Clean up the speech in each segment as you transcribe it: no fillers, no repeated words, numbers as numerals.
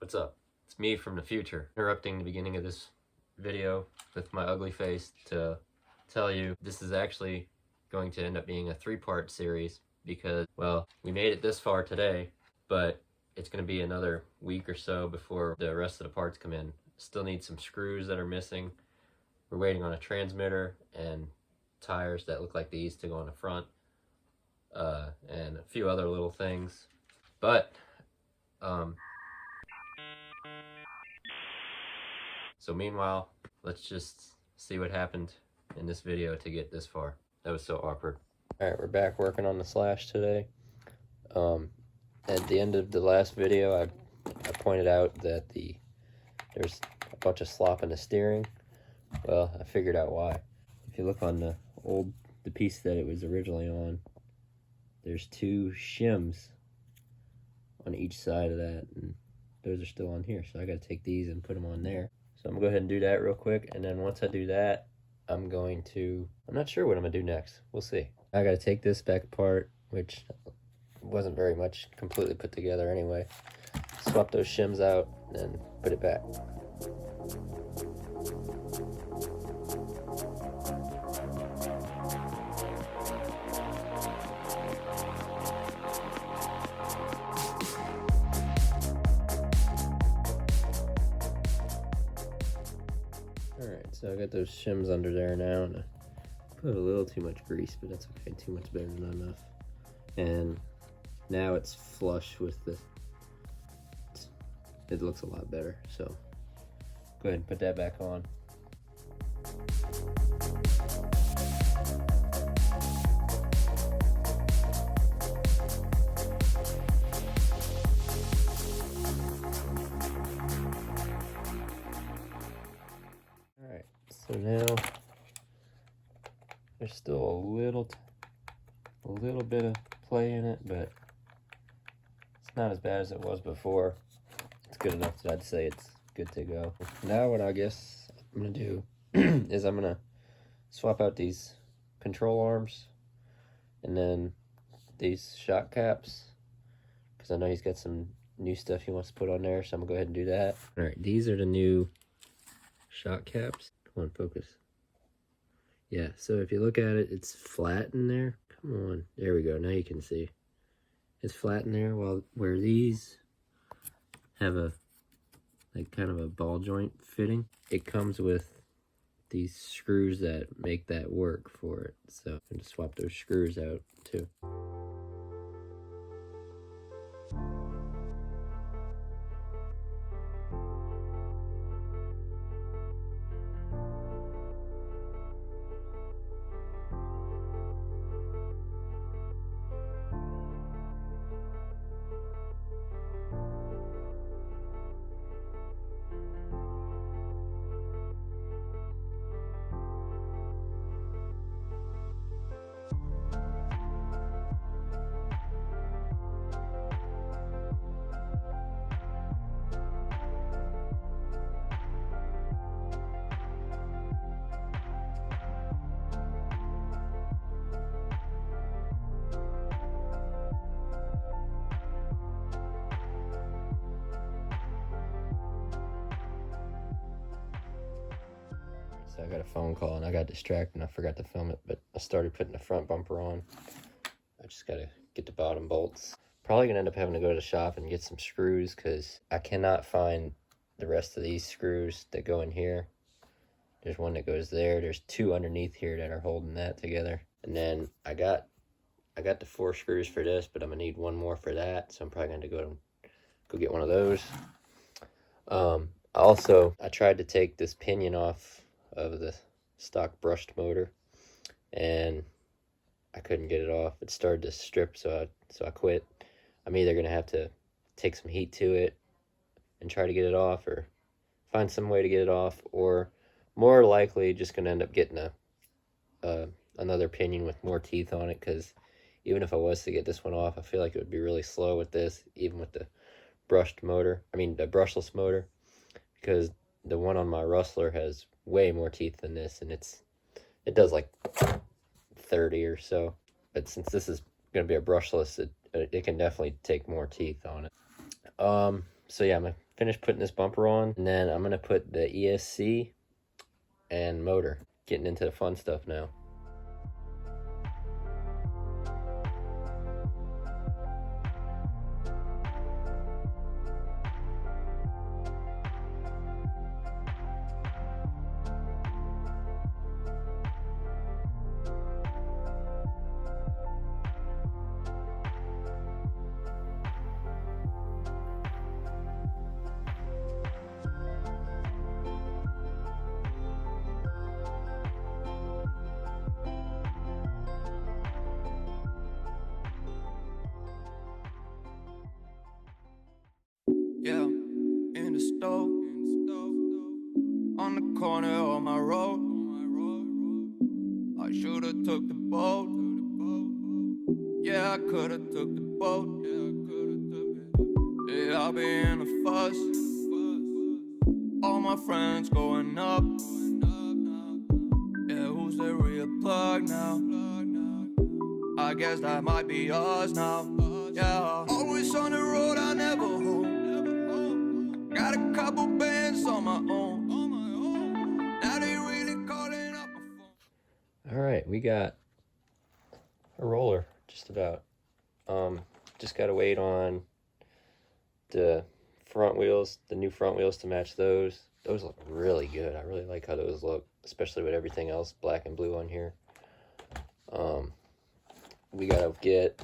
What's up? It's me from the future, interrupting the beginning of this video with my ugly face to tell you this is actually going to end up being a 3-part series because, well, we made it this far today, but it's going to be another week or so before the rest of the parts come in. Still need some screws that are missing. We're waiting on a transmitter and tires that look like these to go on the front, and a few other little things. But so meanwhile, let's just see what happened in this video to get this far. That was so awkward. Alright, we're back working on the slash today. At the end of the last video, I pointed out that there's a bunch of slop in the steering. Well, I figured out why. If you look on the piece that it was originally on, there's 2 shims on each side of that, and those are still on here, so I gotta take these and put them on there. So I'm gonna go ahead and do that real quick, and then once I do that, I'm not sure what I'm gonna do next. We'll see. I gotta take this back apart, which wasn't very much completely put together anyway. Swap those shims out, and then put it back. Alright, so I got those shims under there now, and I put a little too much grease, but that's okay, too much better than enough. And now it's flush with it looks a lot better, so go ahead and put that back on. Alright, so now there's still a little bit of play in it, but it's not as bad as it was before. It's good enough that I'd say it's good to go. Now what I guess I'm gonna do is I'm gonna swap out these control arms and then these shock caps, because I know he's got some new stuff he wants to put on there, so I'm gonna go ahead and do that. Alright, these are the new shock caps. Come on, focus. Yeah, so if you look at it, it's flat in there. Come on, there we go, now you can see. It's flat in there, where these have a kind of a ball joint fitting. It comes with these screws that make that work for it. So I'm going to swap those screws out too. So I got a phone call and I got distracted and I forgot to film it, but I started putting the front bumper on. I just gotta get the bottom bolts. Probably gonna end up having to go to the shop and get some screws because I cannot find the rest of these screws that go in here. There's one that goes there. There's 2 underneath here that are holding that together. And then I got the 4 screws for this, but I'm gonna need 1 more for that. So I'm probably gonna go get one of those. I tried to take this pinion off of the stock brushed motor, and I couldn't get it off. It started to strip, so I quit. I'm either gonna have to take some heat to it and try to get it off, or find some way to get it off, or more likely just gonna end up getting another pinion with more teeth on it, because even if I was to get this one off, I feel like it would be really slow with this, even with the the brushless motor, because the one on my Rustler has way more teeth than this, and it does like 30 or so. But since this is going to be a brushless, it can definitely take more teeth on it. So yeah, I'm going to finish putting this bumper on, and then I'm gonna put the ESC and motor. Getting into the fun stuff now. Yeah, in the stove, on the corner of my road. I should've took the boat. Yeah, I could've took the boat. Yeah, I'll be in a fuss. All my friends going up. Yeah, who's the real plug now? I guess that might be us now. Yeah, always on the road, I never home. Got a couple bands on my own. Now they really calling up my phone. All right, we got a roller, just about. Just gotta wait on the front wheels, the new front wheels to match those. Those look really good. I really like how those look, especially with everything else black and blue on here. We gotta get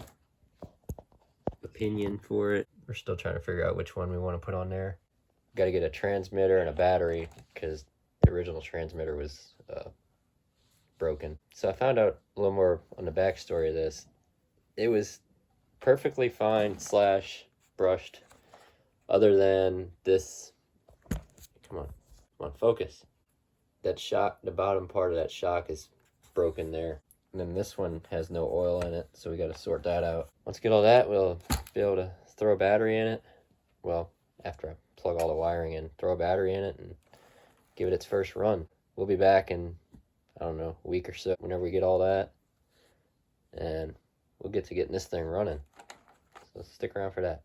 a pinion for it. We're still trying to figure out which one we want to put on there. Gotta get a transmitter and a battery because the original transmitter was broken. So I found out a little more on the backstory of this. It was perfectly fine / brushed, other than this. Come on, focus. That shock, the bottom part of that shock is broken there. And then this one has no oil in it, so we got to sort that out. Once we get all that, we'll be able to throw a battery in it. Well, after I plug all the wiring in, throw a battery in it and give it its first run. We'll be back in, I don't know, a week or so whenever we get all that. And we'll get to getting this thing running. So stick around for that.